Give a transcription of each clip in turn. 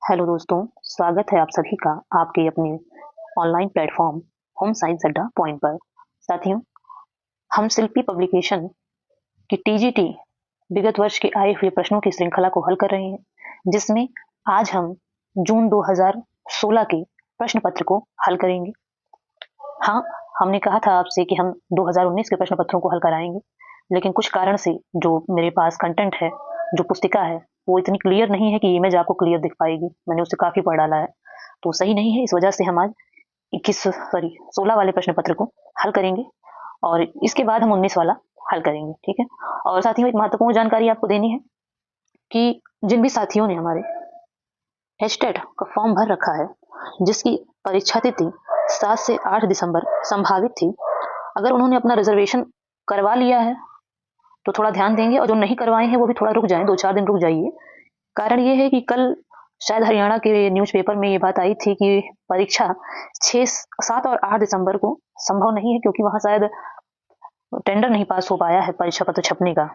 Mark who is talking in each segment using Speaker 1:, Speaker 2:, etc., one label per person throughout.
Speaker 1: Hello दोस्तों, स्वागत है आप सभी का आपके अपने ऑनलाइन प्लेटफॉर्म होम साइंस अड्डा पॉइंट पर। साथियों, हम शिल्पी पब्लिकेशन की टीजीटी विगत वर्ष के आए हुए प्रश्नों की श्रृंखला को हल कर रहे हैं, जिसमें आज हम जून 2016 के प्रश्न पत्र को हल करेंगे। हाँ, हमने कहा था आपसे कि हम 2019 के प्रश्न पत्रों को हल कराएंगे, लेकिन कुछ कारण से जो मेरे पास कंटेंट है, जो पुस्तिका है, वो इतनी क्लियर नहीं है कि इमेज आपको क्लियर दिख पाएगी। मैंने उसे काफी पढ़ डाला है, तो सही नहीं है। इस वजह से हम आज 16 वाले प्रश्न पत्र को हल करेंगे और इसके बाद हम 19 वाला हल करेंगे। ठीक है। और साथियों, एक महत्वपूर्ण जानकारी आपको देनी है कि जिन भी साथियों ने हमारे एचटेट का फॉर्म भर रखा है, जिसकी परीक्षा तिथि 7 से 8 दिसंबर संभावित थी, अगर उन्होंने अपना रिजर्वेशन करवा लिया है तो थोड़ा ध्यान देंगे, और जो नहीं करवाए हैं वो भी थोड़ा रुक जाएं, 2-4 दिन रुक जाइए। कारण ये है कि कल शायद हरियाणा के न्यूज़पेपर में ये बात आई थी कि परीक्षा 7 और 8 दिसंबर को संभव नहीं है, क्योंकि वहां शायद टेंडर नहीं पास हो पाया है परीक्षा पत्र छपने का।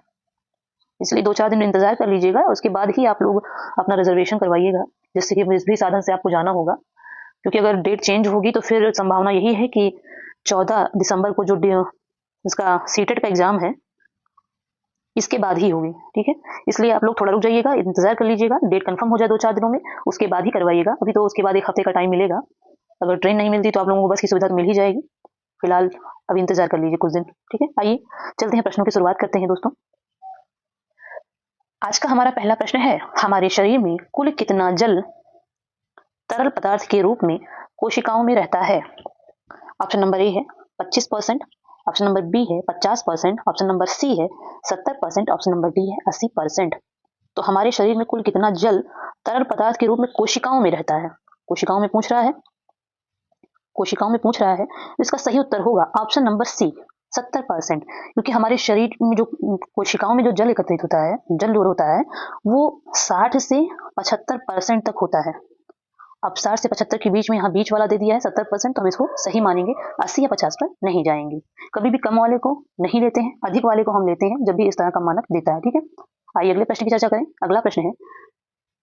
Speaker 1: इसलिए 2-4 दिन इंतजार कर लीजिएगा, उसके बाद ही आप लोग अपना रिजर्वेशन करवाइएगा, जिससे कि जिस भी साधन से आपको जाना होगा। क्योंकि अगर डेट चेंज होगी तो फिर संभावना यही है कि 14 दिसंबर को जो इसका सीटेट का एग्जाम है, इसके बाद ही होगी। ठीक है। इसलिए आप लोग थोड़ा रुक जाइएगा, इंतजार कर लीजिएगा, डेट कंफर्म हो जाए 2-4 दिनों में, उसके बाद ही करवाइएगा। अभी तो उसके बाद 1 हफ्ते का टाइम मिलेगा। अगर ट्रेन नहीं मिलती तो आप लोगों को बस की सुविधा तो मिल ही जाएगी। फिलहाल अभी इंतजार कर लीजिए कुछ दिन। ठीक है। आइए चलते हैं, प्रश्नों की शुरुआत करते हैं दोस्तों। आज का हमारा पहला प्रश्न है, हमारे शरीर में कुल कितना जल तरल पदार्थ के रूप में कोशिकाओं में रहता है? ऑप्शन नंबर ए है 25%, ऑप्शन नंबर बी है 50%, ऑप्शन नंबर सी है 70%, ऑप्शन नंबर डी है 80%। तो हमारे शरीर में कुल कितना जल तरल पदार्थ के रूप में कोशिकाओं में रहता है? कोशिकाओं में पूछ रहा है, कोशिकाओं में पूछ रहा है। इसका सही उत्तर होगा ऑप्शन नंबर सी, 70%। क्योंकि हमारे शरीर में जो कोशिकाओं में जो जल एकत्रित होता है, जल जो होता है, वो 60 से 75% तक होता है। अब 60 से 75 के बीच में यहाँ बीच वाला दे दिया है 70%, तो हम इसको सही मानेंगे। 80 या 50 पर नहीं जाएंगे। कभी भी कम वाले को नहीं लेते हैं, अधिक वाले को हम लेते हैं जब भी इस तरह का मानक देता है। ठीक है। आइए अगले प्रश्न की चर्चा करें। अगला प्रश्न है,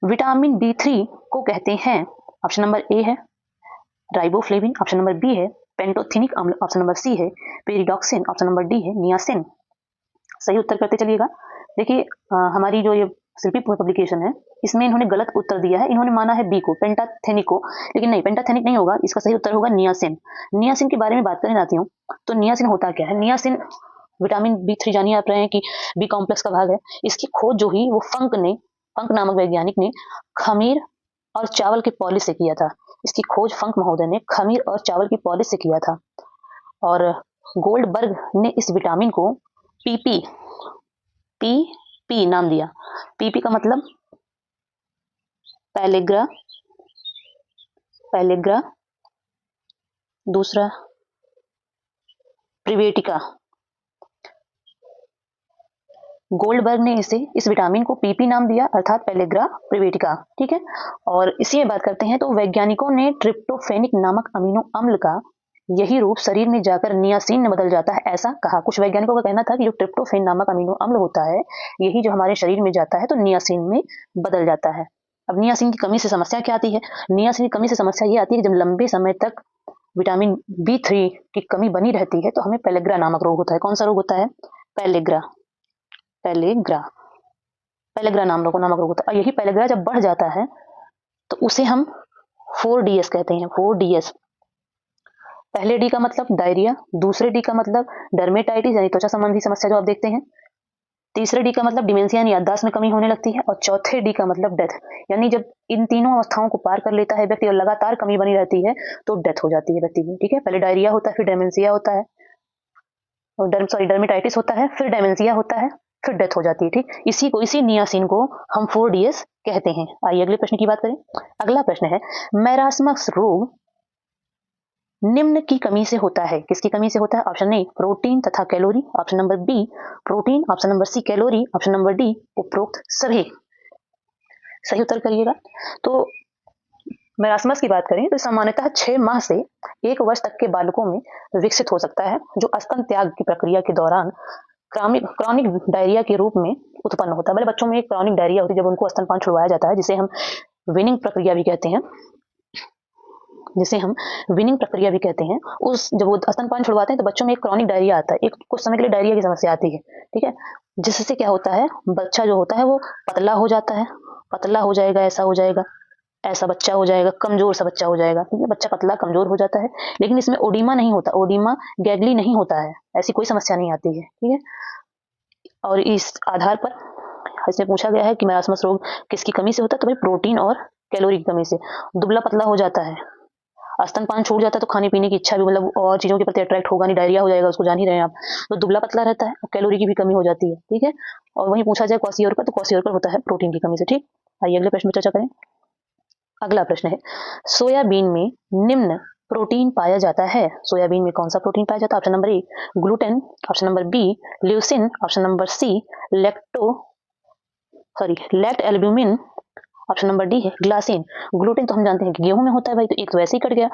Speaker 1: विटामिन B3 को कहते हैं? ऑप्शन नंबर ए है राइबोफ्लेविन, ऑप्शन नंबर बी है पेंटोथेनिक अम्ल, ऑप्शन नंबर सी है पेरिडॉक्सिन, ऑप्शन नंबर डी है नियासिन। सही उत्तर करते चलिएगा। देखिए, हमारी जो ये शिल्पी पब्लिकेशन है, इसमें इन्होंने गलत उत्तर दिया है। इन्होंने माना है बी को, पेंटाथेनिक को, लेकिन नहीं, पेंटाथेनिक नहीं होगा। इसका सही उत्तर होगा नियासिन। नियासिन के बारे में बात करना चाहती हूँ। तो नियासिन होता क्या है? नियासिन विटामिन B3 जानिए आप रहे हैं कि बी कॉम्प्लेक्स का भाग है। इसकी खोज जो हुई वो फंक नामक वैज्ञानिक ने खमीर और चावल के पॉलिश से किया था। इसकी खोज फंक महोदय ने खमीर और चावल की पॉलिश से किया था। और गोल्डबर्ग ने इस विटामिन को पीपी पी नाम दिया। पीपी का मतलब पैलेग्रा, दूसरा प्रिवेटिका। गोल्डबर्ग ने इस विटामिन को पीपी नाम दिया, अर्थात पैलेग्रा प्रिवेटिका। ठीक है। और इसी में बात करते हैं, तो वैज्ञानिकों ने ट्रिप्टोफेनिक नामक अमीनो अम्ल का यही रूप शरीर में जाकर नियासिन में बदल जाता है, ऐसा कहा। कुछ वैज्ञानिकों का कहना था कि जो ट्रिप्टोफेन नामक अमीनो अम्ल होता है, यही जो हमारे शरीर में जाता है तो नियासिन में बदल जाता है। अब नियासिन की कमी से समस्या क्या आती है? नियासिन की कमी से समस्या ये आती है कि जब लंबे समय तक विटामिन B3 की कमी बनी रहती है तो हमें पेलेग्रा नामक रोग होता है। कौन सा रोग होता है? पेलेग्रा नामक रोग होता है। यही पेलेग्रा जब बढ़ जाता है तो उसे हम 4DS कहते हैं। 4DS। पहले डी का मतलब डायरिया, दूसरे डी का मतलब डर्मेटाइटिस यानी त्वचा संबंधी समस्या जो आप देखते हैं, तीसरे डी का मतलब डिमेंशिया यानी याददाश्त में कमी होने लगती है, और चौथे डी का मतलब डेथ। यानी जब इन तीनों अवस्थाओं को पार कर लेता है व्यक्ति और लगातार कमी बनी रहती है तो डेथ हो जाती है व्यक्ति की। ठीक है। पहले डायरिया होता है, फिर डेमेंशिया होता है, और डर्मेटाइटिस होता है, फिर डेमेंशिया होता है, फिर डेथ हो जाती है। ठीक। इसी नियासिन को हम 4DS कहते हैं। आइए अगले प्रश्न की बात करें। अगला प्रश्न है, मैरास्मस रोग निम्न की कमी से होता है? किसकी कमी से होता है? ऑप्शन ए प्रोटीन तथा calorie, option number B protein, option number C calorie, option number D उपरोक्त सभी। सही उत्तर करिएगा। तो मैरास्मस की बात करें तो सामान्यतः 6 माह से 1 वर्ष तक के बालकों में विकसित हो सकता है, जो स्तन त्याग की प्रक्रिया के दौरान क्रॉनिक डायरिया के रूप में उत्पन्न होता है। बड़े बच्चों में एक क्रॉनिक डायरिया होती है जब उनको स्तनपान छुड़वाया जाता है, जिसे हम विनिंग प्रक्रिया भी कहते हैं, जिसे हम विनिंग प्रक्रिया भी कहते हैं, उस जब वो स्तनपान छुड़वाते हैं तो बच्चों में एक क्रॉनिक डायरिया आता है, एक कुछ समय के लिए डायरिया की समस्या आती है, ठीक है। जिससे क्या होता है, बच्चा जो होता है वो पतला हो जाता है, पतला हो जाएगा, ऐसा हो जाएगा, ऐसा बच्चा हो जाएगा, कमजोर सा बच्चा हो जाएगा, ठीक है। बच्चा पतला कमजोर हो जाता है, लेकिन इसमें ओडिमा नहीं होता, ओडिमा गैगली नहीं होता है, ऐसी कोई समस्या नहीं आती है, ठीक है। और इस आधार पर इसमें पूछा गया है कि मरासमस रोग किसकी कमी से होता है, तो भाई प्रोटीन और कैलोरी की कमी से। दुबला पतला हो जाता है, स्तनपान छूट जाता है तो खाने पीने की इच्छा भी मतलब और चीजों के प्रति अट्रैक्ट होगा नहीं, डायरिया हो जाएगा, उसको जान ही रहे हैं आप। तो दुबला पतला रहता है, कैलोरी की भी कमी हो जाती है, ठीक है। और वहीं पूछा जाए क्वासियोर का, तो क्वासियोर पर होता है प्रोटीन की कमी से, ठीक। आइए अगले प्रश्न में चर्चा करें। अगला प्रश्न है, सोयाबीन में निम्न प्रोटीन पाया जाता है। सोयाबीन में कौन सा प्रोटीन पाया जाता है? Option number A gluten, option number B leucine, option number C lactalbumin, option number D है ग्लासिन। ग्लूटेन तो हम जानते हैं कि गेहूं में होता है भाई, तो एक तो वैसे ही कट गया।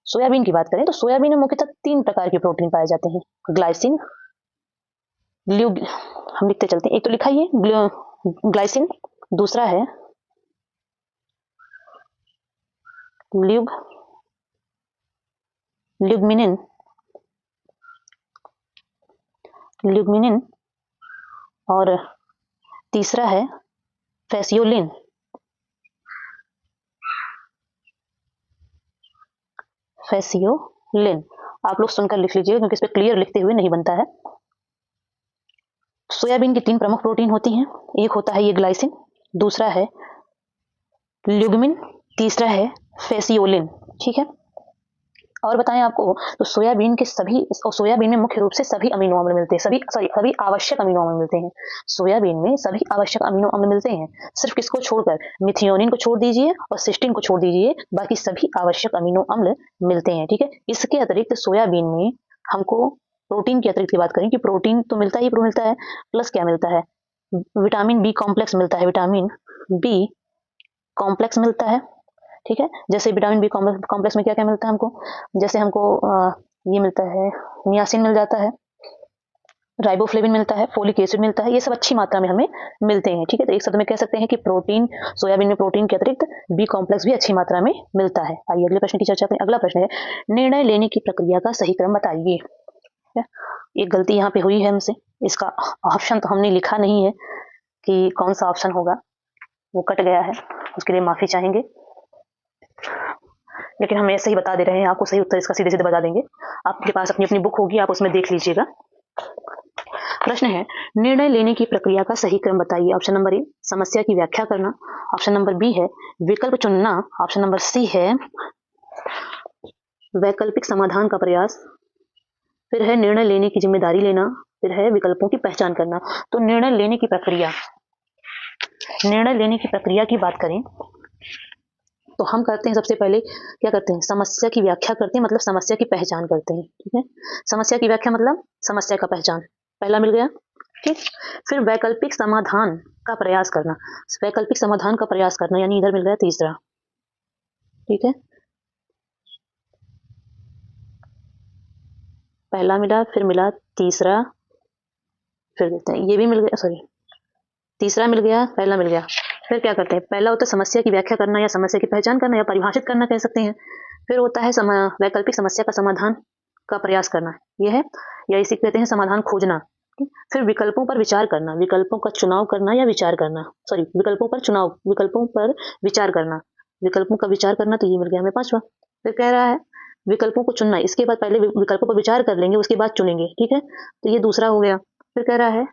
Speaker 1: सोयाबीन की बात करें तो सोयाबीन में मुख्यतः 3 प्रकार के प्रोटीन पाए जाते हैं, ग्लाइसिन, ल्यूग हम लिखते चलते हैं, एक तो लिखा ही है ग्लाइसिन, दूसरा है ल्यूग ल्यूगमिनिन ल्यूगमिनिन और तीसरा है फैसियोलिन। फैसियोलिन आप लोग सुनकर लिख लीजिएगा, क्योंकि इस पे क्लियर लिखते हुए नहीं बनता है। सोयाबीन की 3 प्रमुख प्रोटीन होती हैं, एक होता है ये ग्लाइसिन, दूसरा है ल्यूगमिन, तीसरा है फैसियोलिन, ठीक है। और बताएं आपको, तो सोयाबीन में मुख्य रूप से सभी अमीनो अम्ल मिलते हैं, सभी आवश्यक अमीनो अम्ल मिलते हैं। सोयाबीन में सभी आवश्यक अमीनो अम्ल मिलते हैं, सिर्फ किसको छोड़कर, मिथियोनिन को छोड़ दीजिए और सिस्टीन को छोड़ दीजिए, बाकी सभी आवश्यक अमीनो अम्ल मिलते हैं, ठीक है। इसके अतिरिक्त सोयाबीन में हमको प्रोटीन की अतिरिक्त की बात करें कि प्रोटीन तो मिलता है, प्लस क्या मिलता है, विटामिन बी कॉम्प्लेक्स मिलता है, विटामिन बी कॉम्प्लेक्स मिलता है, ठीक है। जैसे विटामिन बी कॉम्प्लेक्स में क्या क्या मिलता है हमको, जैसे हमको ये मिलता है, नियासिन मिल जाता है, राइबोफ्लेविन मिलता है, फोलिक एसिड मिलता है, ये सब अच्छी मात्रा में हमें मिलते हैं, ठीक है। तो एक शब्द में कह सकते हैं कि सोयाबीन में प्रोटीन के अतिरिक्त बी कॉम्प्लेक्स भी अच्छी मात्रा में मिलता है। आइए अगले प्रश्न की चर्चा करें। अगला प्रश्न है, निर्णय लेने की प्रक्रिया का सही क्रम बताइए। एक गलती यहाँ पे हुई है हमसे, इसका ऑप्शन तो हमने लिखा नहीं है कि कौन सा ऑप्शन होगा, वो कट गया है, उसके लिए माफी चाहेंगे, लेकिन हम ऐसे ही बता दे रहे हैं आपको, सही उत्तर इसका सीधे सीधे बता देंगे। आपके पास अपनी अपनी बुक होगी, आप उसमें देख लीजिएगा। प्रश्न है, निर्णय लेने की प्रक्रिया का सही क्रम बताइए। ऑप्शन नंबर ए समस्या की व्याख्या करना, ऑप्शन नंबर बी है विकल्प चुनना, ऑप्शन नंबर सी है वैकल्पिक समाधान का प्रयास, फिर है निर्णय लेने की जिम्मेदारी लेना, फिर है विकल्पों की पहचान करना। तो निर्णय लेने की प्रक्रिया की बात करें तो हम करते हैं, सबसे पहले क्या करते हैं, समस्या की व्याख्या करते हैं, मतलब समस्या की पहचान करते हैं, ठीक है। समस्या की व्याख्या मतलब समस्या का पहचान, पहला मिल गया, ठीक। फिर वैकल्पिक समाधान का प्रयास करना, यानी इधर मिल गया तीसरा, ठीक है। पहला मिला, फिर मिला तीसरा, फिर देखते हैं ये भी मिल गया, तीसरा मिल गया, पहला मिल गया। फिर क्या करते हैं, पहला होता है समस्या की व्याख्या करना या समस्या की पहचान करना या परिभाषित करना कह सकते हैं। फिर होता है वैकल्पिक समस्या का समाधान का प्रयास करना, ये है, या इसी कहते हैं समाधान खोजना। फिर विकल्पों पर विचार करना, विकल्पों का चुनाव करना या विचार करना, विकल्पों पर विचार करना, विकल्पों का विचार करना, तो ये मिल गया हमें पांचवा। फिर कह रहा है विकल्पों को चुनना, इसके बाद पहले विकल्पों पर विचार कर लेंगे, उसके बाद चुनेंगे, ठीक है, तो ये दूसरा हो गया। फिर कह रहा है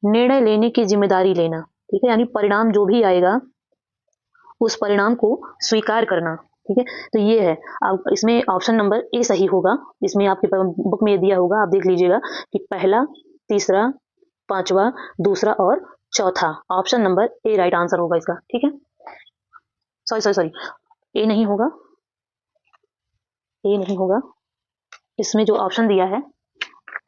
Speaker 1: निर्णय लेने की जिम्मेदारी लेना, ठीक है, यानी परिणाम जो भी आएगा उस परिणाम को स्वीकार करना, ठीक है। तो ये है, अब इसमें ऑप्शन नंबर ए सही होगा, इसमें आपके बुक में दिया होगा, आप देख लीजिएगा कि पहला, तीसरा, पांचवा, दूसरा और चौथा, ऑप्शन नंबर ए राइट आंसर होगा इसका, ठीक है। सॉरी ए नहीं होगा, इसमें जो ऑप्शन दिया है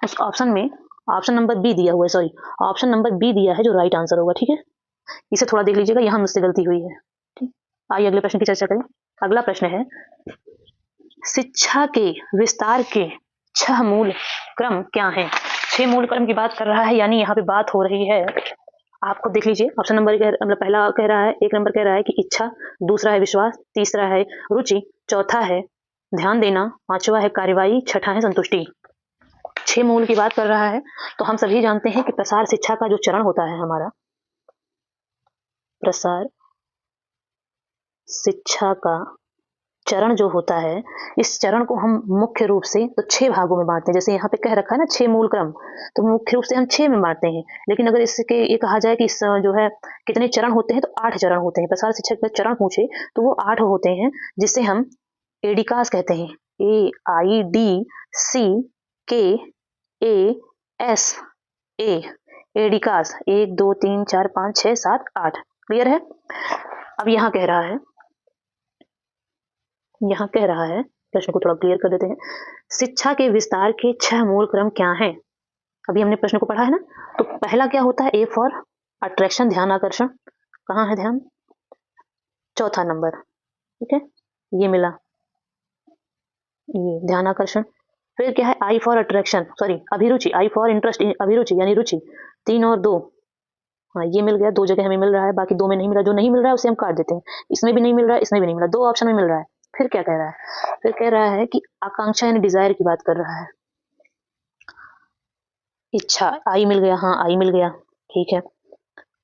Speaker 1: उस ऑप्शन में ऑप्शन नंबर बी दिया हुआ है, ऑप्शन नंबर बी दिया है जो राइट आंसर होगा, ठीक है। इसे थोड़ा देख लीजिएगा, यहाँ मुझसे गलती हुई है, ठीक। आइए अगले प्रश्न की चर्चा करें। अगला प्रश्न है, शिक्षा के विस्तार के 6 मूल क्रम क्या हैं? 6 मूल क्रम की बात कर रहा है, यानी यहाँ पे बात हो रही है आप खुद देख लीजिए। ऑप्शन नंबर मतलब पहला कह रहा है, एक नंबर कह रहा है कि इच्छा, दूसरा है विश्वास, तीसरा है रुचि, चौथा है ध्यान देना, पांचवा है कार्यवाही, छठा है संतुष्टि। 6 मूल की बात कर रहा है। तो हम सभी जानते हैं कि प्रसार शिक्षा का जो चरण होता है हमारा, प्रसार शिक्षा का चरण जो होता है, इस चरण को हम मुख्य रूप से तो 6 भागों में बांटते हैं। जैसे यहाँ पे कह रखा है ना 6 मूल क्रम, तो मुख्य रूप से हम 6 में बांटते हैं। लेकिन अगर इसके ये कहा जाए कि इस जो है कितने चरण होते हैं, तो 8 चरण होते हैं। प्रसार शिक्षा के चरण पूछे तो वो 8 होते हैं, जिसे हम एडिकास कहते हैं। AIDCKAS एडिकास 1 2 3 4 5 6 7 8। क्लियर है? अब यहाँ कह रहा है, प्रश्न को थोड़ा क्लियर कर देते हैं। शिक्षा के विस्तार के 6 मूल क्रम क्या हैं? अभी हमने प्रश्न को पढ़ा है ना। तो पहला क्या होता है? A फॉर अट्रैक्शन, ध्यान आकर्षण। कहाँ है ध्यान? चौथा नंबर। ठीक है, ये मिला, ये ध्यान आकर्षण। फिर क्या है? I फॉर अट्रैक्शन, सॉरी अभिरुचि, I फॉर इंटरेस्ट, अभिरुचि यानी रुचि। 3 और 2, हाँ ये मिल गया। 2 जगह हमें मिल रहा है, बाकी 2 में नहीं मिला। जो नहीं मिल रहा है उसे हम काट देते हैं। इसमें भी नहीं मिल रहा है, इसमें भी नहीं मिला, 2 ऑप्शन में मिल रहा है। फिर क्या कह रहा है? फिर कह रहा है कि आकांक्षा यानी डिजायर की बात कर रहा है। इच्छा, आई मिल गया, हाँ आई मिल गया, ठीक है।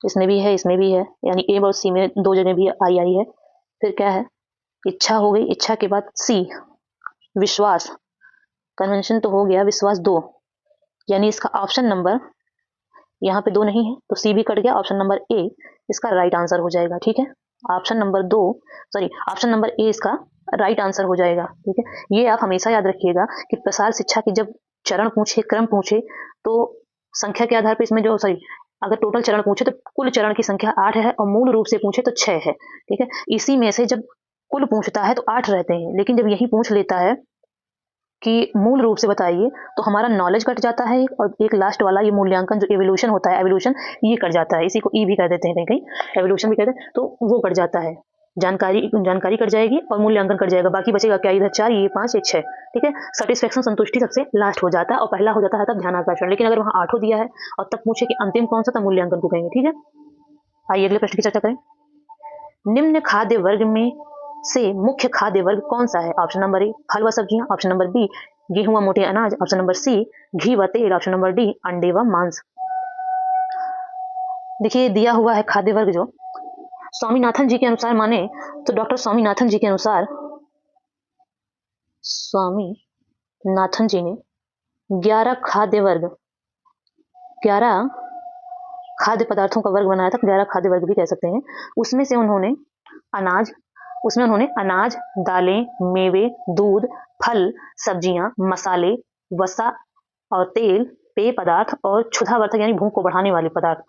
Speaker 1: इसमें भी है, इसमें भी है, यानी ए और सी में 2 जगह भी आई आई है। फिर क्या है? इच्छा हो गई। इच्छा के बाद सी विश्वास, कन्वेंशन तो हो गया। विश्वास 2, यानी इसका ऑप्शन नंबर यहाँ पे 2 नहीं है तो सी भी कट गया। ऑप्शन नंबर ए इसका राइट आंसर हो जाएगा। ठीक है, option number 2, sorry option number ए इसका राइट आंसर हो जाएगा। ठीक है, ये आप हमेशा याद रखिएगा कि प्रसार शिक्षा के जब चरण पूछे, क्रम पूछे, तो संख्या के आधार पर इसमें जो सॉरी अगर टोटल चरण पूछे तो कुल चरण की संख्या 8 है, और मूल रूप से पूछे तो 6 है। ठीक है, इसी में से जब कुल पूछता है तो 8 रहते हैं, लेकिन जब यही पूछ लेता है कि मूल रूप से बताइए, तो हमारा नॉलेज कट जाता है। और एक लास्ट वाला ये मूल्यांकन जो एवोल्यूशन होता है, एवोल्यूशन ये कट जाता है। इसी को ई भी कह देते हैं कहीं कहीं, एवोल्यूशन भी कहते हैं, तो वो कट जाता है। जानकारी कट जाएगी और मूल्यांकन कट जाएगा। बाकी बचेगा क्या? इधर 4, ये 5, ये 6। ठीक है, सेटिस्फेक्शन संतुष्टि सबसे लास्ट हो जाता है, और पहला हो जाता है तब ध्यानाकर्षण। लेकिन अगर वहाँ 8 दिया है और तब पूछे कि अंतिम कौन सा, तब मूल्यांकन को कहेंगे। ठीक है, आइए अगले प्रश्न की चर्चा करें। निम्न खाद्य वर्ग में से मुख्य खाद्य वर्ग कौन सा है? ऑप्शन नंबर ए फल व सब्जियां, ऑप्शन नंबर बी गेहूं व मोटे अनाज, ऑप्शन नंबर सी घी व तेल, ऑप्शन नंबर डी अंडे व मांस। देखिए दिया हुआ है खाद्य वर्ग जो स्वामीनाथन जी के अनुसार माने तो डॉक्टर स्वामीनाथन जी के अनुसार स्वामीनाथन जी ने 11 खाद्य पदार्थों का वर्ग बनाया था। 11 खाद्य वर्ग भी कह सकते हैं। उसमें उन्होंने अनाज, दालें, मेवे, दूध, फल, सब्जियां, मसाले, वसा और तेल, पेय पदार्थ और क्षुधावर्धक यानी भूख को बढ़ाने वाले पदार्थ,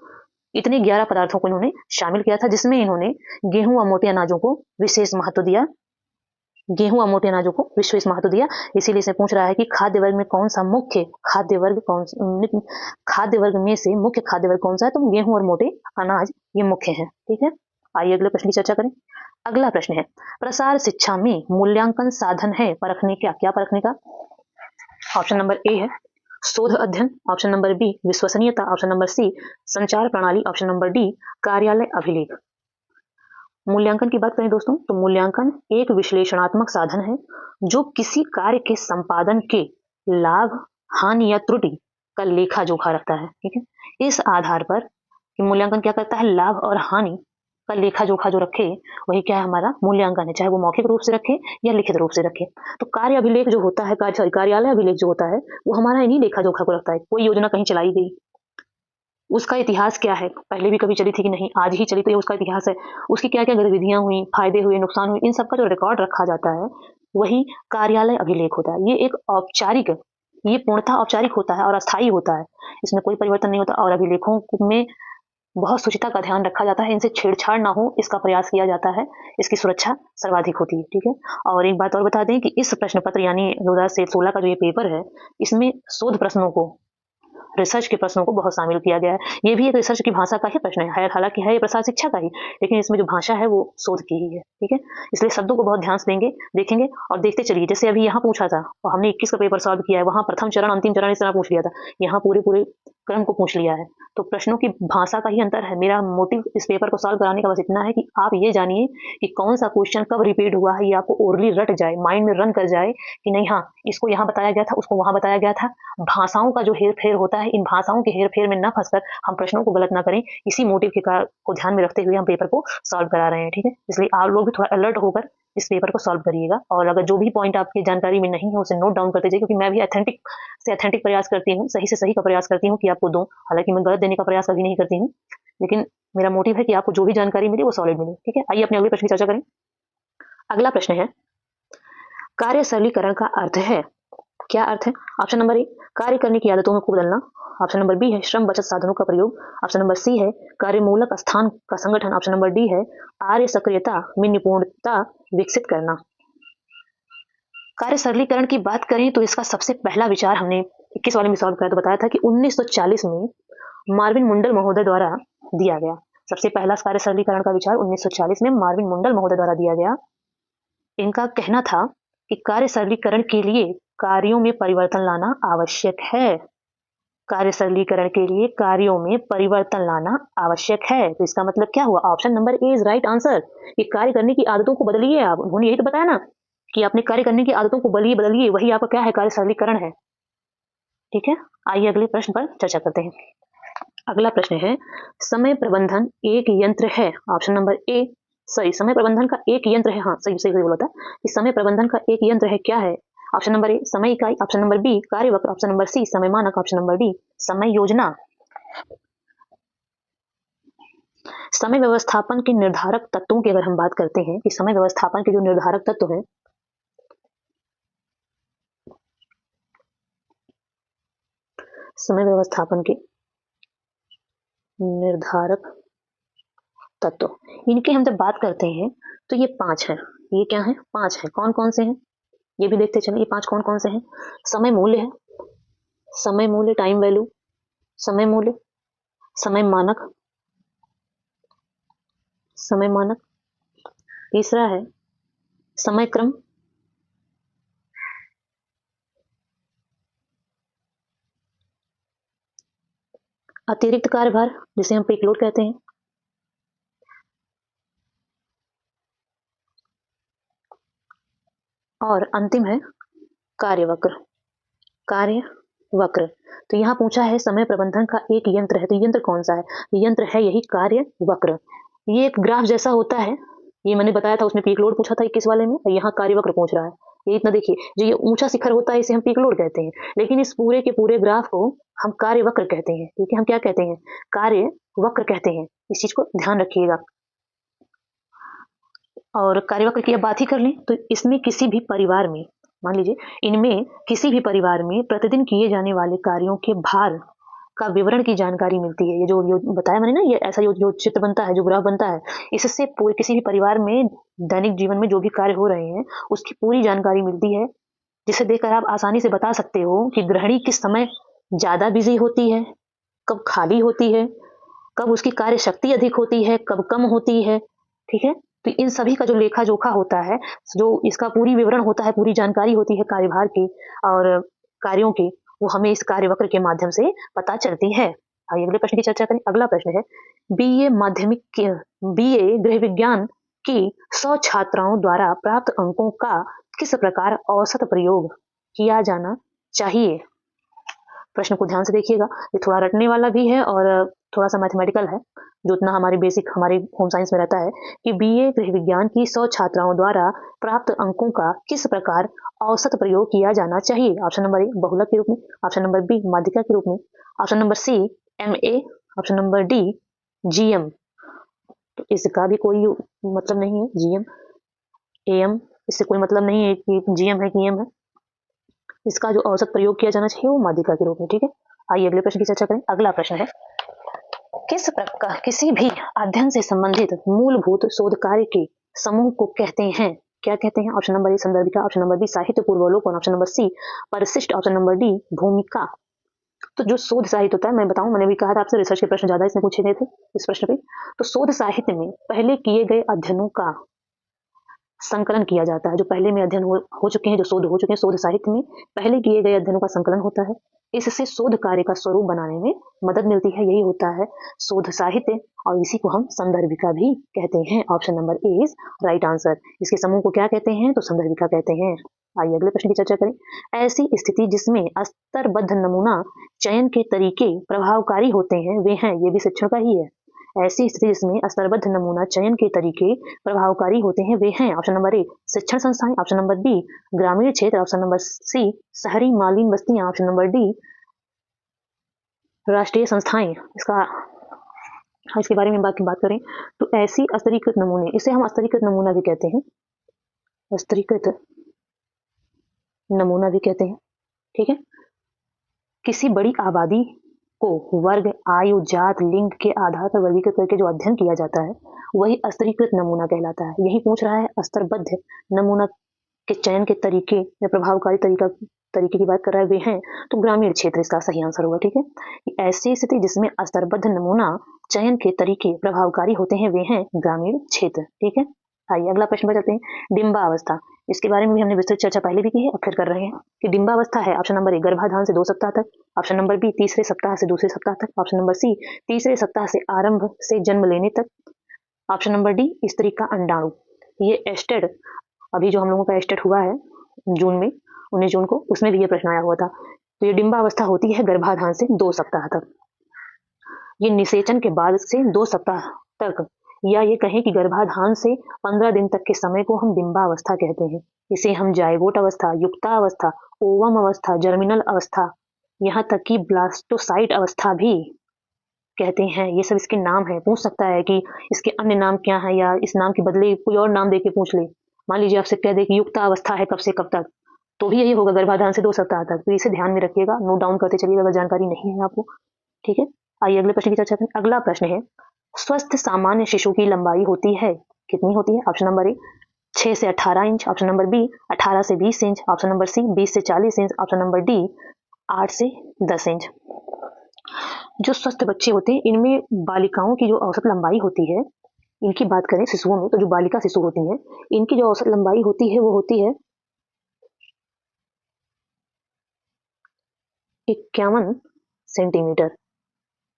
Speaker 1: इतने 11 पदार्थों को इन्होंने शामिल किया था, जिसमें इन्होंने गेहूं और मोटे अनाजों को विशेष महत्व दिया। इसीलिए इसे पूछ रहा है कि खाद्य वर्ग में कौन सा मुख्य खाद्य वर्ग खाद्य वर्ग में से मुख्य खाद्य वर्ग कौन सा है? तो गेहूं और मोटे अनाज ये मुख्य है। ठीक है, आइए अगले प्रश्न की चर्चा करें। अगला प्रश्न है, प्रसार शिक्षा में मूल्यांकन साधन है परखने का, क्या परखने का? ऑप्शन नंबर ए है शोध अध्ययन, ऑप्शन नंबर बी विश्वसनीयता, ऑप्शन नंबर सी संचार प्रणाली, ऑप्शन नंबर डी कार्यालय अभिलेख। मूल्यांकन की बात करें दोस्तों, तो मूल्यांकन एक विश्लेषणात्मक साधन है जो किसी कार्य के संपादन के लाभ, हानि या त्रुटि का लेखा जोखा रखता है। ठीक है, इस आधार पर मूल्यांकन क्या करता है? लाभ और हानि का लेखा जोखा जो रखे वही क्या है? हमारा मूल्यांकन है, चाहे वो मौखिक रूप से रखे या लिखित रूप से रखे। तो कार्य अभिलेख जो होता है, कार्यालय अभिलेख जो होता है, वो हमारा इन्हीं लेखा जोखा को रखता है। कोई योजना कहीं चलाई गई, उसका इतिहास क्या है, पहले भी कभी चली थी कि नहीं, आज ही चली तो ये उसका इतिहास है। उसकी क्या क्या गतिविधियां हुई, फायदे हुए, नुकसान हुए, इन सबका जो रिकॉर्ड रखा जाता है वही कार्यालय अभिलेख होता है। ये एक औपचारिक, ये पूर्णतः औपचारिक होता है और अस्थायी होता है, इसमें कोई परिवर्तन नहीं होता। और अभिलेखों में बहुत शुचिता का ध्यान रखा जाता है, इनसे छेड़छाड़ ना हो इसका प्रयास किया जाता है, इसकी सुरक्षा सर्वाधिक होती है। ठीक है, और एक बात और बता दें कि इस प्रश्न पत्र यानी 2016 का जो ये पेपर है, इसमें शोध प्रश्नों को, रिसर्च के प्रश्नों को बहुत शामिल किया गया है। ये भी एक रिसर्च की भाषा का ही प्रश्न है, हालांकि है ये प्रसार शिक्षा का ही, लेकिन इसमें जो भाषा है वो शोध की ही है। ठीक है, इसलिए शब्दों को बहुत ध्यान से देखेंगे और देखते चलिए। जैसे अभी यहाँ पूछा था और हमने 21 का पेपर सॉल्व किया है, वहां प्रथम चरण, अंतिम चरण इस तरह पूछ लिया था। यहाँ पूरे क्रम को पूछ लिया है। तो प्रश्नों की भाषा का ही अंतर है। मेरा मोटिव इस पेपर को सॉल्व कराने का बस इतना है कि आप ये जानिए कि कौन सा क्वेश्चन कब रिपीट हुआ है, ये आपको ओरली रट जाए, माइंड में रन कर जाए कि नहीं, हाँ इसको यहाँ बताया गया था, उसको वहां बताया गया था। भाषाओं का जो हेर फेर होता है, इन भाषाओं के हेर फेर में न फंसकर हम प्रश्नों को गलत ना करें, इसी मोटिव को ध्यान में रखते हुए हम पेपर को सॉल्व करा रहे हैं। ठीक है, इसलिए आप लोग भी थोड़ा अलर्ट होकर इस पेपर को सॉल्व करिएगा। और अगर जो भी पॉइंट आपकी जानकारी में नहीं है उसे नोट डाउन करते जाइए, क्योंकि मैं भी ऑथेंटिक प्रयास करती हूँ, सही से सही का प्रयास करती हूँ कि आपको दूं। हालांकि मैं गलत देने का प्रयास कभी नहीं करती हूँ, लेकिन मेरा मोटिव है कि आपको जो भी जानकारी मिले वो सॉलिड मिले। ठीक है, आइए अपने अगले प्रश्न की चर्चा करें। अगला प्रश्न है, कार्य सरलीकरण का अर्थ है। क्या अर्थ है? ऑप्शन नंबर ए, कार्य करने की आदतों में को बदलना। ऑप्शन नंबर बी है श्रम बचत साधनों का प्रयोग। ऑप्शन नंबर सी है कार्यमूलक स्थान का संगठन। ऑप्शन नंबर डी है आर्य सक्रियता में निपुणता विकसित करना। कार्य सरलीकरण की बात करें तो इसका सबसे पहला विचार हमने 21 वाले में सॉल्व किया तो बताया था कि 1940 में मार्विन मुंडल महोदय द्वारा दिया गया। सबसे पहला कार्य सरलीकरण का विचार 1940 में मार्विन मुंडल महोदय द्वारा दिया गया। इनका कहना था कि कार्य सरलीकरण के लिए कार्यों में परिवर्तन लाना आवश्यक है। कार्य सरलीकरण के लिए कार्यों में परिवर्तन लाना आवश्यक है। तो इसका मतलब क्या हुआ? Option number A is right answer, कि कार्य करने की आदतों को बदलिए आप। उन्होंने यही तो बताया ना कि अपने कार्य करने की आदतों को बदलिए, वही आपका क्या है? कार्य सरलीकरण है। ठीक है, आइए अगले प्रश्न पर चर्चा करते हैं। अगला प्रश्न है, समय प्रबंधन एक यंत्र है। ऑप्शन नंबर ए सही, समय प्रबंधन का एक यंत्र है। हाँ सही सही बोला था कि समय प्रबंधन का एक यंत्र है। क्या है? ऑप्शन नंबर ए समय इकाई। ऑप्शन नंबर बी कार्यवक्र। ऑप्शन नंबर सी समय मानक। ऑप्शन नंबर डी समय योजना। समय व्यवस्थापन के निर्धारक तत्वों की अगर हम बात करते हैं कि समय व्यवस्थापन के जो निर्धारक तत्व हैं, समय व्यवस्थापन के निर्धारक तत्व, इनकी हम जब बात करते हैं तो ये 5 है। ये क्या है? 5 है। कौन कौन से हैं ये भी देखते चले। ये 5 कौन कौन से हैं? समय मूल्य है, समय मूल्य टाइम वैल्यू, समय मूल्य, समय मानक, समय मानक। तीसरा है समय क्रम, अतिरिक्त कार्यभार जिसे हम पीक लोड कहते हैं, और अंतिम है कार्यवक्र। कार्यवक्र। तो यहाँ पूछा है समय प्रबंधन का एक यंत्र है, तो यंत्र कौन सा है? यंत्र है यही कार्यवक्र। ये एक ग्राफ जैसा होता है, ये मैंने बताया था, उसमें पीक लोड पूछा था 21 वाले में, और यहाँ कार्यवक्र पूछ रहा है। ये इतना देखिए, जो ये ऊंचा शिखर होता है इसे हम पीक लोड कहते हैं, लेकिन इस पूरे के पूरे ग्राफ को हम कार्यवक्र कहते हैं। ठीक है, हम क्या कहते हैं? कार्यवक्र कहते हैं। इस चीज को ध्यान रखिएगा। और कार्यवक्र की अब बात ही कर लें तो इसमें किसी भी परिवार में, मान लीजिए इनमें किसी भी परिवार में प्रतिदिन किए जाने वाले कार्यों के भार का विवरण की जानकारी मिलती है। ये जो बताया मैंने ना, ये ऐसा जो चित्र बनता है, जो ग्राफ बनता है, इससे पूरे किसी भी परिवार में दैनिक जीवन में जो भी कार्य हो रहे हैं उसकी पूरी जानकारी मिलती है, जिसे देखकर आप आसानी से बता सकते हो कि गृहिणी किस समय ज्यादा बिजी होती है, कब खाली होती है, कब उसकी कार्य शक्ति अधिक होती है, कब कम होती है। ठीक है, तो इन सभी का जो लेखा जोखा होता है, जो इसका पूरी विवरण होता है, पूरी जानकारी होती है कार्यभार की और कार्यों की, वो हमें इस कार्यवक्र के माध्यम से पता चलती है। आइए अगले प्रश्न की चर्चा करें। अगला प्रश्न है, बीए गृह विज्ञान की 100 छात्राओं द्वारा प्राप्त अंकों का किस प्रकार औसत प्रयोग किया जाना चाहिए? प्रश्न को ध्यान से देखिएगा, ये थोड़ा रटने वाला भी है और थोड़ा सा मैथमेटिकल है, जो उतना हमारी बेसिक हमारी होम साइंस में रहता है कि बीए गृह विज्ञान की 100 छात्राओं द्वारा प्राप्त अंकों का किस प्रकार औसत प्रयोग किया जाना चाहिए? ऑप्शन नंबर ए बहुलक के रूप में। ऑप्शन नंबर बी माध्यिका के रूप में। Option number C MA। Option number D GM। तो इसका भी कोई मतलब नहीं है, GM AM, इससे कोई मतलब नहीं है कि GM है कि EM है। इसका जो औसत प्रयोग किया जाना चाहिए वो माध्यिका के रूप में। ठीक है, आइए अगले प्रश्न की चर्चा करें। अगला प्रश्न है, किस प्रकार किसी भी अध्ययन से संबंधित मूलभूत शोध कार्य के समूह को कहते हैं? क्या कहते हैं? ऑप्शन नंबर ए संदर्भिका। ऑप्शन नंबर बी साहित्य पूर्वावलोकन। ऑप्शन नंबर सी परिशिष्ट। ऑप्शन नंबर डी भूमिका। तो जो शोध साहित्य होता है, मैं बताऊं, मैंने भी कहा था आपसे रिसर्च के प्रश्न ज्यादा इसमें पूछे गए थे इस प्रश्न पे। तो शोध साहित्य में पहले किए गए अध्ययनों का संकलन किया जाता है। जो पहले में अध्ययन हो चुके हैं, जो शोध हो चुके हैं, शोध साहित्य में पहले किए गए अध्ययनों का संकलन होता है। इससे शोध कार्य का स्वरूप बनाने में मदद मिलती है। यही होता है शोध साहित्य और इसी को हम संदर्भिका भी कहते हैं। Option number A is right answer. इसके समूह को क्या कहते हैं? तो संदर्भिका कहते हैं। आइए अगले प्रश्न की चर्चा करें। ऐसी स्थिति जिसमें स्तरबद्ध नमूना चयन के तरीके प्रभावकारी होते हैं वे हैं, ये भी शिक्षण का ही है। ऐसी स्थिति जिसमें स्तरबद्ध नमूना चयन के तरीके प्रभावकारी होते हैं वे हैं। ऑप्शन नंबर ए शिक्षण संस्थाएं, ऑप्शन नंबर बी ग्रामीण क्षेत्र, ऑप्शन नंबर सी शहरी मालिन बस्तियां, ऑप्शन नंबर डी राष्ट्रीय संस्थाएं। इसके बारे में बात करें तो ऐसी स्तरीकृत नमूने, इसे हम स्तरीकृत नमूना भी कहते हैं, स्तरीकृत नमूना भी कहते हैं। ठीक है, किसी बड़ी आबादी को वर्ग, आयु, जात, लिंग के आधार पर वर्गीकृत करके जो अध्ययन किया जाता है वही स्तरीकृत नमूना कहलाता है। यही पूछ रहा है स्तरबद्ध नमूना के चयन के तरीके या प्रभावकारी तरीके की बात कर रहा है वे हैं, तो ग्रामीण क्षेत्र इसका सही आंसर होगा। ठीक है, ऐसी स्थिति जिसमें स्तरबद्ध नमूना चयन के तरीके प्रभावकारी होते हैं वे हैं ग्रामीण क्षेत्र। ठीक है, आइए अगला प्रश्न पर चलते हैं। डिंबावस्था, इसके बारे में भी हमने विस्तृत चर्चा पहले भी की है और फिर कर रहे हैं कि डिंबावस्था है ऑप्शन नंबर ए गर्भाधान से 2 सप्ताह तक, ऑप्शन नंबर बी तीसरे सप्ताह से दूसरे सप्ताह तक, ऑप्शन नंबर सी तीसरे सप्ताह से आरंभ से जन्म लेने तक, ऑप्शन नंबर डी स्त्री का अंडाणु। ये एस्टेड, अभी जो हम लोगों का एस्टेड हुआ है जून में 19 जून को, उसमें भी ये प्रश्न आया हुआ था। तो ये डिंबावस्था होती है गर्भाधान से 2 सप्ताह तक, ये निषेचन के बाद से 2 सप्ताह तक, या ये कहें कि गर्भाधान से 15 दिन तक के समय को हम डिंबावस्था कहते हैं। इसे हम जायगोट अवस्था, युक्तावस्था, ओवम अवस्था, जर्मिनल अवस्था, यहाँ तक कि ब्लास्टोसाइट अवस्था भी कहते हैं। ये सब इसके नाम है। पूछ सकता है कि इसके अन्य नाम क्या है, या इस नाम के बदले कोई और नाम देके पूछ ले। मान लीजिए आपसे कह दे कि युक्तावस्था है कब से कब तक, तो भी यही होगा गर्भाधान से 2 सप्ताह तक। तो इसे ध्यान में रखिएगा, नोट डाउन करते चलिएगा अगर जानकारी नहीं है आपको। ठीक है, आइए अगले प्रश्न की चर्चा करें। अगला प्रश्न है स्वस्थ सामान्य शिशु की लंबाई होती है, कितनी होती है? ऑप्शन नंबर ए 6 से 18 इंच, ऑप्शन नंबर बी 18 से 20 इंच, ऑप्शन नंबर सी 20 से 40 इंच, ऑप्शन नंबर डी 8 से 10 इंच। जो स्वस्थ बच्चे होते हैं इनमें बालिकाओं की जो औसत लंबाई होती है, इनकी बात करें शिशुओं में, तो जो बालिका शिशु होती हैं इनकी जो औसत लंबाई होती है वो होती है 51 सेंटीमीटर।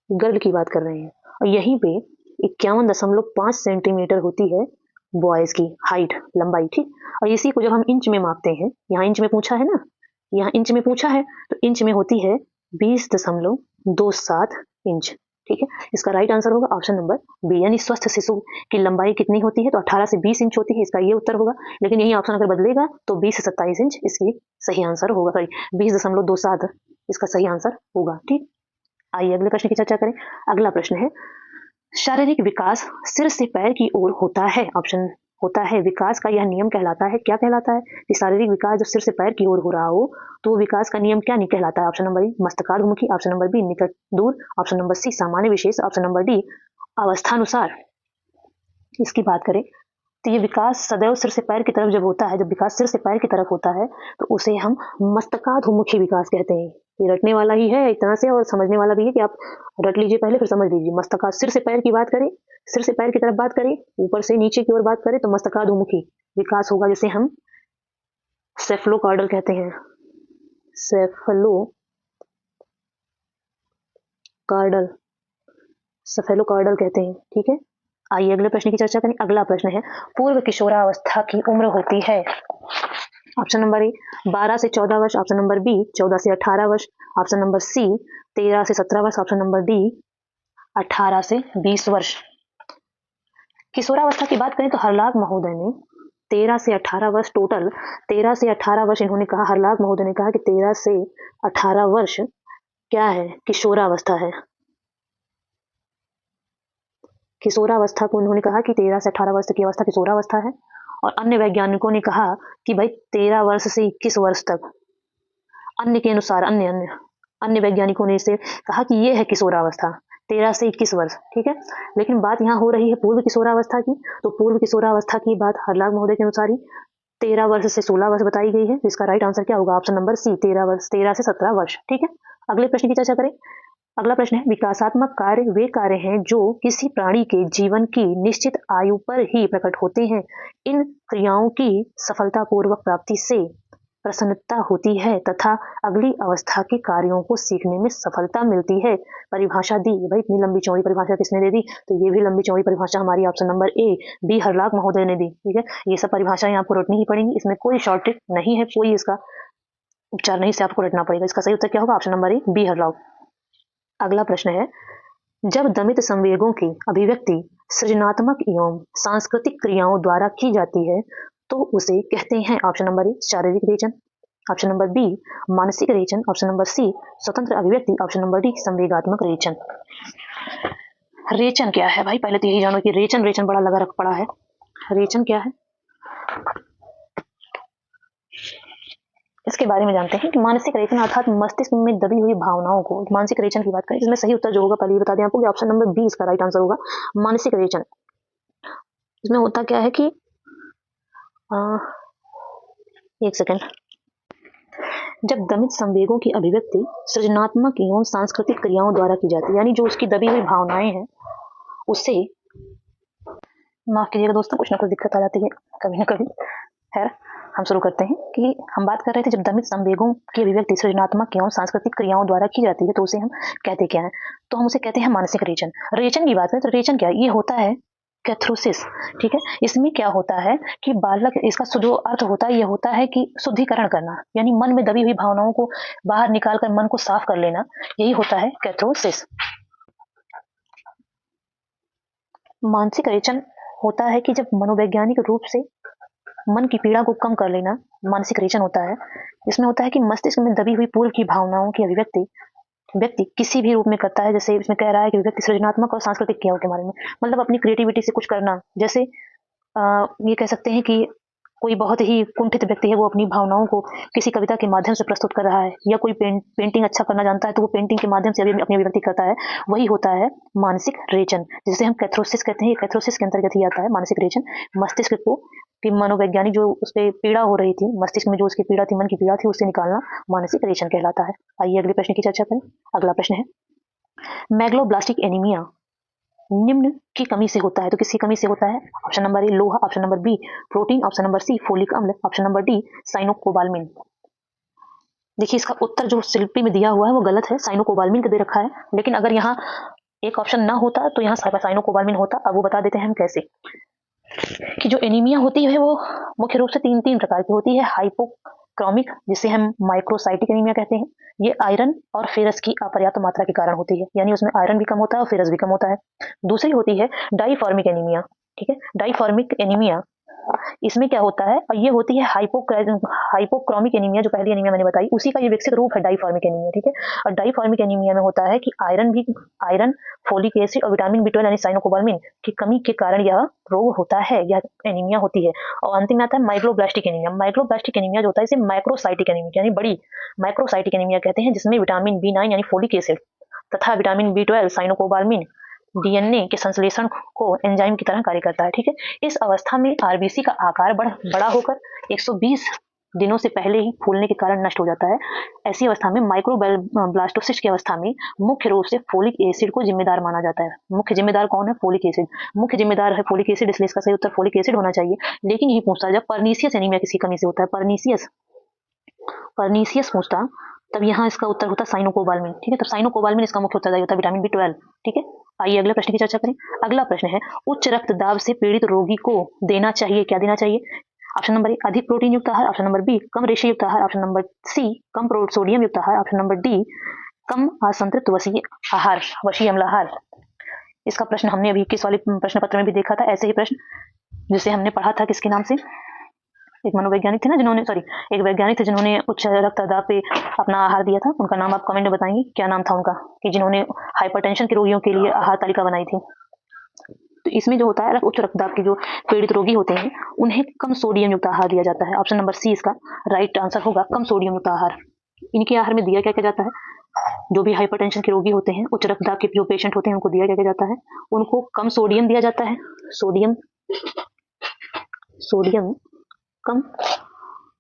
Speaker 1: गर्ल की बात कर रहे हैं, और यहीं पे 51.5 सेंटीमीटर होती है बॉयज की हाइट, लंबाई। ठीक, और इसी को जब हम इंच में मापते हैं, यहाँ इंच में पूछा है ना, यहाँ इंच में पूछा है, तो इंच में होती है 20.27 इंच। ठीक है, इसका राइट आंसर होगा ऑप्शन नंबर बी, यानी स्वस्थ शिशु की लंबाई कितनी होती है? तो 18 से 20 इंच होती है, इसका ये उत्तर होगा। लेकिन यही ऑप्शन अगर बदलेगा तो 20 से 27 इंच इसकी सही आंसर होगा, सॉरी 20.27 इसका सही आंसर होगा। ठीक, आइए अगले प्रश्न की चर्चा करें। अगला प्रश्न है शारीरिक विकास सिर से पैर की ओर होता है। ऑप्शन होता है विकास का यह नियम कहलाता है, क्या कहलाता है? कि शारीरिक विकास जब सिर से पैर की ओर हो रहा हो तो वो विकास का नियम क्या नहीं कहलाता है? ऑप्शन नंबर ए मस्तकाभिमुखी, ऑप्शन नंबर बी निकट दूर, ऑप्शन नंबर सी सामान्य विशेष, ऑप्शन नंबर डी अवस्थानुसार। इसकी बात करें तो ये विकास सदैव सिर से पैर की तरफ जब होता है, जब विकास सिर से पैर की तरफ होता है तो उसे हम मस्तकाभिमुखी विकास कहते हैं। ये रटने वाला ही है एक तरह से, और समझने वाला भी है कि आप रट लीजिए पहले फिर समझ लीजिए। मस्तका सिर से पैर की बात करें, सिर से पैर की तरफ बात करें, ऊपर से नीचे की ओर बात करें तो मस्तकाभिमुखी विकास होगा, जिसे हम सेफलोकार्डल कहते हैं। सेफलोकार्डल सेफेलोकार्डल कहते हैं। ठीक है, आइए अगले प्रश्न की चर्चा करें। अगला प्रश्न है पूर्व किशोरावस्था की उम्र होती है। ऑप्शन नंबर ए 12 से 14 वर्ष, ऑप्शन नंबर बी 14 से 18 वर्ष, ऑप्शन नंबर सी 13 से 17 वर्ष, ऑप्शन नंबर डी 18 से 20 वर्ष। किशोरावस्था की बात करें तो हरलाग महोदय ने 13 से 18 वर्ष, टोटल 13 से 18 वर्ष इन्होंने कहा, हरलाग महोदय ने कहा कि 13 से 18 वर्ष क्या है? किशोरावस्था है। किशोरावस्था को उन्होंने कहा कि 13 से 18 वर्ष की अवस्था किशोरावस्था है, और अन्य वैज्ञानिकों ने कहा कि भाई 13 वर्ष से 21 वर्ष तक, अन्य के अनुसार अन्य वैज्ञानिकों ने इसे कहा कि ये है किशोरावस्था 13 से 21 वर्ष। ठीक है, लेकिन बात यहाँ हो रही है पूर्व किशोरावस्था की, तो पूर्व किशोरावस्था की बात हरलाग महोदय के अनुसार ही 13 वर्ष से 16 वर्ष बताई गई है। इसका राइट आंसर क्या होगा? ऑप्शन नंबर सी 13 से 17 वर्ष। ठीक है, अगले प्रश्न की चर्चा करें। अगला प्रश्न है विकासात्मक कार्य वे कार्य हैं जो किसी प्राणी के जीवन की निश्चित आयु पर ही प्रकट होते हैं। इन क्रियाओं की सफलतापूर्वक प्राप्ति से प्रसन्नता होती है तथा अगली अवस्था के कार्यों को सीखने में सफलता मिलती है। परिभाषा दी। भाई इतनी लंबी चौड़ी परिभाषा किसने दे दी? तो ये भी लंबी चौड़ी परिभाषा हमारी option number A B Harlal महोदय ने दी। ठीक है, ये सब परिभाषाएं आपको रटनी ही पड़ेंगी, इसमें कोई शॉर्ट ट्रिक नहीं है, कोई इसका उपचार नहीं से आपको रटना पड़ेगा। इसका सही उत्तर क्या होगा? Option number A B Harlal. अगला प्रश्न है, जब दमित संवेगों की अभिव्यक्ति सृजनात्मक एवं सांस्कृतिक क्रियाओं द्वारा की जाती है तो उसे कहते हैं। ऑप्शन नंबर ए शारीरिक रेचन, ऑप्शन नंबर बी मानसिक रेचन, ऑप्शन नंबर सी स्वतंत्र अभिव्यक्ति, ऑप्शन नंबर डी संवेगात्मक रेचन। रेचन क्या है भाई? पहले तो यही जानो कि रेचन रेचन बड़ा लगा रख पड़ा है। रेचन क्या है इसके बारे में जानते हैं कि मानसिक रेचन अर्थात मस्तिष्क में दबी हुई भावनाओं को, मानसिक रेचन की बात करें, इसमें सही उत्तर जो होगा पहले ही बता दें आपको कि ऑप्शन नंबर बी इसका राइट आंसर होगा, मानसिक रेचन। इसमें होता क्या है कि एक सेकेंड, जब दमित संवेगों की अभिव्यक्ति सृजनात्मक एवं सांस्कृतिक क्रियाओं द्वारा की जाती है, यानी जो उसकी दबी हुई भावनाएं हैं उससे, माफ कीजिएगा दोस्तों कुछ ना कुछ दिक्कत आ जाती है कभी ना कभी। खैर हम शुरू करते हैं कि हम बात कर रहे थे जब दमित संवेगों की अभिव्यक्ति सृजनात्मक एवं सांस्कृतिक क्रियाओं द्वारा की जाती है तो उसे हम कहते क्या है? तो हम उसे कहते हैं मानसिक रेचन। रेचन की बात करें तो रेचन क्या है? ये होता है कैथ्रोसिस। ठीक है, इसमें क्या होता है कि बालक, इसका जो अर्थ होता है ये होता है कि शुद्धिकरण करना, यानी मन में दबी हुई भावनाओं को बाहर निकालकर मन को साफ कर लेना, यही होता है कैथ्रोसिस। मानसिक रेचन होता है कि जब मनोवैज्ञानिक रूप से मन की पीड़ा को कम कर लेना मानसिक रेचन होता है। इसमें होता है कि मस्तिष्क में दबी हुई पूर्व की भावनाओं की अभिव्यक्ति व्यक्ति किसी भी रूप में करता है। जैसे इसमें कह रहा है कि व्यक्ति सृजनात्मक और सांस्कृतिक क्रियाओं के बारे में, मतलब अपनी क्रिएटिविटी से कुछ करना। जैसे ये कह सकते हैं कि कोई बहुत ही कुंठित व्यक्ति है, वो अपनी भावनाओं को किसी कविता के माध्यम से प्रस्तुत कर रहा है, या कोई पेंटिंग अच्छा करना जानता है तो वो पेंटिंग के माध्यम से अभी अपनी अभिव्यक्ति करता है, वही होता है मानसिक रेचन, जिसे हम कैथ्रोसिस कहते हैं। ये कैथ्रोसिस के अंतर्गत ही आता है मानसिक रेचन। मस्तिष्क को कि मनोवैज्ञानिक जो उस पर पीड़ा हो रही थी, मस्तिष्क में जो उसकी पीड़ा थी, मन की पीड़ा थी, उससे निकालना मानसिक रेचन कहलाता है। आइए अगले प्रश्न की चर्चा करें। अगला प्रश्न है, मैग्लोब्लास्टिक एनीमिया निम्न की कमी से होता है तो किसकी कमी से होता है? ऑप्शन नंबर ए लोहा, option number B protein, option number C folic अम्ल, ऑप्शन नंबर डी साइनोकोबाल्मिन। देखिए इसका उत्तर जो शिल्पी में दिया हुआ है वो गलत है, साइनोकोबाल्मिन का दे रखा है, लेकिन अगर यहाँ एक ऑप्शन ना होता तो यहाँ साइनोकोबाल्मिन होता। अब वो बता देते हैं हम कैसे। कि जो एनीमिया होती है वो मुख्य रूप से तीन प्रकार की होती है। हाइपोक्रोमिक, जिसे हम माइक्रोसाइटिक एनीमिया कहते हैं, ये आयरन और फेरस की अपर्याप्त मात्रा के कारण होती है, यानी उसमें आयरन भी कम होता है और फेरस भी कम होता है। दूसरी होती है डाईफॉर्मिक एनीमिया। ठीक है, डाईफॉर्मिक एनीमिया, इसमें क्या होता है, और ये होती है हाइपोक्रोमिक एनीमिया, जो पहली एनीमिया मैंने बताई उसी का ये विकसित रूप है डाईफॉर्मिक एनीमिया। ठीक है, और डाईफॉर्मिक एनीमिया में होता है कि आयरन, फोलिक एसिड और विटामिन बी 12 यानी साइनोकोबाल्मिन की कमी के कारण यह रोग होता है, यह एनीमिया होती है। और अंतिम में आता है माइक्रोब्लास्टिक एनीमिया। माइक्रोब्लास्टिक एनीमिया जो होता है इसे माइक्रोसाइटिक एनीमिया यानी बड़ी माइक्रोसाइटिक एनीमिया कहते हैं, जिसमें विटामिन B9 यानी फोलिक एसिड तथा विटामिन B12 साइनोकोबाल्मिन डीएनए के संश्लेषण को एंजाइम की तरह कार्य करता है। ठीक है, इस अवस्था में आरबीसी का आकार बड़ा होकर 120 दिनों से पहले ही फूलने के कारण नष्ट हो जाता है। ऐसी अवस्था में माइक्रोब्लास्टोसिस की अवस्था में मुख्य रूप से फोलिक एसिड को जिम्मेदार माना जाता है। मुख्य जिम्मेदार कौन है? Folic acid. मुख्य जिम्मेदार है फोलिक एसिड, इसलिए इसका सही उत्तर फोलिक एसिड होना चाहिए। लेकिन यही पूछता जब पर्नीसियस एनीमिया किसी कमी से होता है, पर्नीसियस पूछता, तब यहाँ इसका उत्तर होता साइनोकोबाल्मिन। ठीक है, तब साइनोकोबाल्मिन इसका मुख्य उत्तरदायी होता है विटामिन B12। ठीक है, आइए अगले प्रश्न की चर्चा करें। अगला प्रश्न है, उच्च रक्तदाब से पीड़ित रोगी को देना चाहिए, क्या देना चाहिए? ऑप्शन नंबर ए अधिक प्रोटीन युक्त आहार, ऑप्शन नंबर बी कम रेशे युक्त आहार, ऑप्शन नंबर सी कम सोडियम युक्त आहार, ऑप्शन नंबर डी कम असंतृप्त वसीय अम्ल आहार। इसका प्रश्न हमने अभी 21 वाले प्रश्न पत्र में भी देखा था, ऐसे ही प्रश्न जिसे हमने पढ़ा था किसके नाम से, एक मनोवैज्ञानिक थे ना जिन्होंने, एक वैज्ञानिक थे जिन्होंने उच्च रक्तदाब पे अपना आहार दिया था। उनका नाम आप कमेंट में बताएंगे क्या नाम था उनका, कि जिन्होंने हाइपरटेंशन के रोगियों के लिए आहार तालिका बनाई थी। तो इसमें जो होता है उच्च रक्तदाब के जो पीड़ित रोगी होते हैं उन्हें कम सोडियम युक्त आहार दिया जाता है। ऑप्शन नंबर सी इसका राइट आंसर होगा, कम सोडियम युक्त आहार। इनके आहार में दिया क्या क्या जाता है? जो भी हाइपरटेंशन के रोगी होते हैं, उच्च रक्तदाब के जो पेशेंट होते हैं, उनको दिया क्या क्या जाता है? उनको कम सोडियम दिया जाता है, सोडियम कम,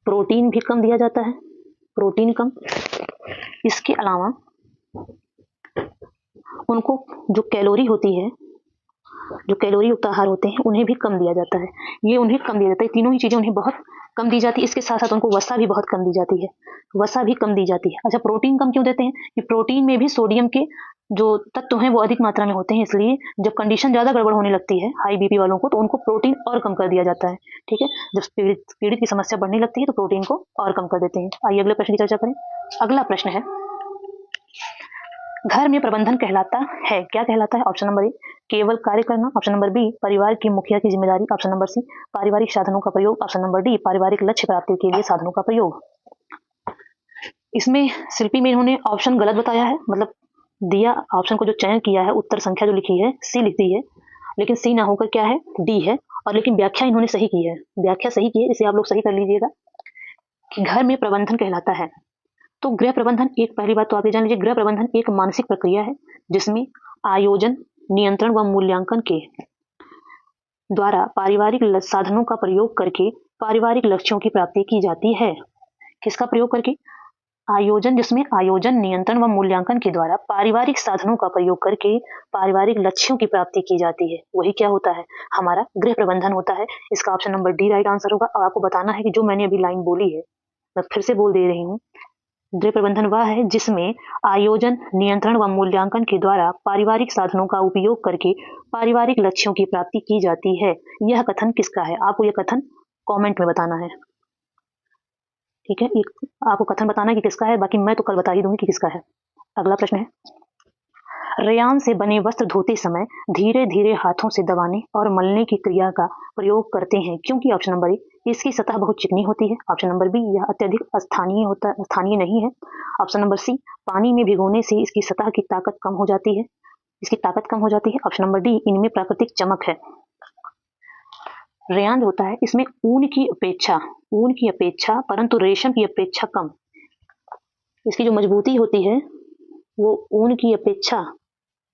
Speaker 1: प्रोटीन भी कम दिया जाता है, प्रोटीन कम। इसके अलावा उनको जो कैलोरी होती है जो कैलोरी युक्त आहार होते हैं उन्हें भी कम दिया जाता है। ये उन्हें कम दिया जाता है, तीनों ही चीज़ें उन्हें बहुत कम दी जाती है। इसके साथ-साथ उनको वसा भी बहुत कम दी जाती है, वसा भी कम दी जाती है। अच्छा, प्रोटीन कम क्यों देते हैं? कि प्रोटीन में भी सोडियम के जो तत्व हैं वो अधिक मात्रा में होते हैं, इसलिए जब कंडीशन ज़्यादा गड़बड़ होने लगती है हाई बीपी वालों को, तो उनको प्रोटीन और कम कर दिया जाता है। ठीक है? जब पीड़ित पीड़ित की समस्या बढ़ने लगती है तो प्रोटीन को और कम कर देते हैं। आइए अगले प्रश्न की चर्चा करें। अगला प्रश्न है, घर में प्रबंधन कहलाता है, क्या कहलाता है? ऑप्शन नंबर ए, केवल कार्य करना। ऑप्शन नंबर बी, परिवार की मुखिया की जिम्मेदारी। ऑप्शन नंबर सी, पारिवारिक साधनों का प्रयोग। ऑप्शन नंबर डी, पारिवारिक लक्ष्य प्राप्ति के लिए साधनों का प्रयोग। इसमें शिल्पी में इन्होंने ऑप्शन गलत बताया है, मतलब दिया ऑप्शन को जो चयन किया है, उत्तर संख्या जो लिखी है सी लिख दी है, लेकिन सी ना होकर क्या है, डी है। और लेकिन व्याख्या इन्होंने सही की है, व्याख्या सही की है, इसे आप लोग सही कर लीजिएगा कि घर में प्रबंधन कहलाता है। तो गृह प्रबंधन एक, पहली बात तो आप ये जान लीजिए, गृह प्रबंधन एक मानसिक प्रक्रिया है जिसमें आयोजन, नियंत्रण व मूल्यांकन के द्वारा पारिवारिक साधनों का प्रयोग करके पारिवारिक लक्ष्यों की प्राप्ति की जाती है। किसका प्रयोग करके? आयोजन, जिसमें आयोजन, नियंत्रण व मूल्यांकन के द्वारा पारिवारिक साधनों का प्रयोग करके पारिवारिक लक्ष्यों की प्राप्ति की जाती है। वही क्या होता है? हमारा गृह प्रबंधन होता है। इसका option number D right answer होगा। और आपको बताना है कि जो मैंने अभी लाइन बोली है, मैं फिर से बोल दे रही हूँ, गृह प्रबंधन वह है जिसमें आयोजन, नियंत्रण व मूल्यांकन के द्वारा पारिवारिक साधनों का उपयोग करके पारिवारिक लक्ष्यों की प्राप्ति की जाती है। यह कथन किसका है? आपको यह कथन कमेंट में बताना है। ठीक है, आपको कथन बताना है कि किसका है, बाकी मैं तो कल बता ही दूंगी कि किसका है। अगला प्रश्न है, रेयान से बने वस्त्र धोते समय धीरे धीरे हाथों से दबाने और मलने की क्रिया का प्रयोग करते हैं क्योंकि? ऑप्शन नंबर ए, इसकी सतह बहुत चिकनी होती है। ऑप्शन नंबर बी, यह अत्यधिक स्थानीय नहीं है। ऑप्शन नंबर सी, पानी में भिगोने से इसकी सतह की ताकत कम हो जाती है, इसकी ताकत कम हो जाती है। ऑप्शन नंबर डी, इनमें प्राकृतिक चमक है। रेयान होता है, इसमें ऊन की अपेक्षा परंतु रेशम की अपेक्षा कम, इसकी जो मजबूती होती है वो ऊन की अपेक्षा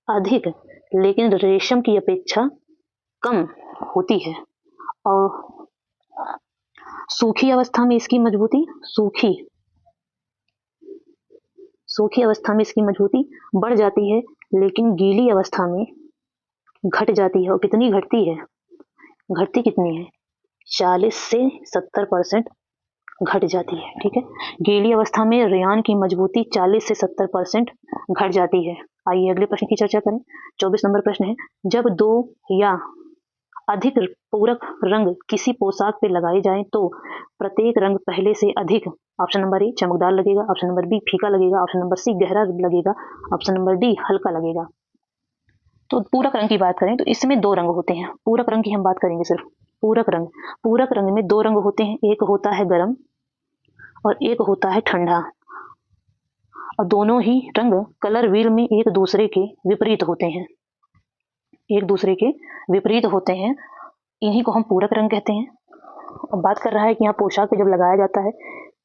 Speaker 1: अधिक, लेकिन रेशम की अपेक्षा कम होती है। और सूखी अवस्था में इसकी मजबूती सूखी अवस्था में इसकी मजबूती बढ़ जाती है, लेकिन गीली अवस्था में घट जाती है। और कितनी घटती है? घटती कितनी है? 40 से 70% घट जाती है। ठीक है, गीली अवस्था में रेयान की मजबूती 40 से 70% घट जाती है। आइए अगले प्रश्न की चर्चा करें। 24 नंबर प्रश्न है, जब दो या अधिक पूरक रंग किसी पोशाक पे लगाए जाएं तो प्रत्येक रंग पहले से अधिक, ऑप्शन नंबर ए चमकदार लगेगा, ऑप्शन नंबर बी फीका लगेगा, ऑप्शन नंबर सी गहरा लगेगा, ऑप्शन नंबर डी हल्का लगेगा। तो पूरक रंग की बात करें तो इसमें दो रंग होते हैं। पूरक रंग की हम बात करेंगे सिर्फ। पूरक रंग में दो रंग होते हैं, एक होता है गर्म और एक होता है ठंडा। और दोनों ही रंग कलर व्हील में एक दूसरे के विपरीत होते हैं, इन्हीं को हम पूरक रंग कहते हैं। अब बात कर रहा है कि यहाँ पोशाक पे जब लगाया जाता है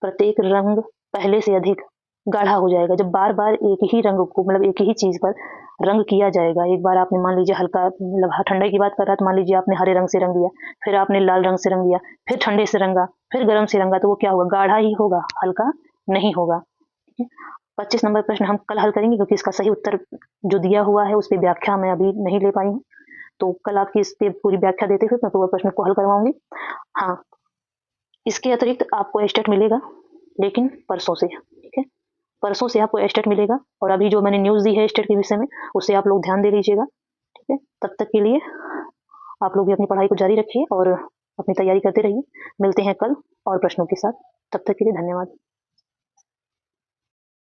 Speaker 1: प्रत्येक रंग पहले से अधिक गाढ़ा हो जाएगा। जब बार बार एक ही रंग को, मतलब एक ही चीज पर रंग किया जाएगा, एक बार आपने मान लीजिए हल्का, मतलब ठंडे की बात कर रहा है तो मान लीजिए आपने हरे रंग से रंग दिया, फिर आपने लाल रंग से रंग दिया, फिर ठंडे से रंगा, फिर गर्म से रंगा, तो वो क्या होगा? गाढ़ा ही होगा, हल्का नहीं होगा। 25 नंबर प्रश्न हम कल हल करेंगे क्योंकि इसका सही उत्तर जो दिया हुआ है उस पर व्याख्या मैं अभी नहीं ले पाई हूँ, तो कल आपकी इस पे पूरी व्याख्या देते हुए मैं पूरा प्रश्न को हल करवाऊंगी। हाँ, इसके अतिरिक्त आपको एस्टेट मिलेगा, लेकिन परसों से। ठीक है, परसों से आपको एस्टेट मिलेगा। और अभी जो मैंने न्यूज़ दी है एस्टेट के विषय में, उससे आप लोग ध्यान दे लीजिएगा। ठीक है, तब तक के लिए आप लोग भी अपनी पढ़ाई को जारी रखिए और अपनी तैयारी करते रहिए। मिलते हैं कल और प्रश्नों के साथ, तब तक के लिए धन्यवाद।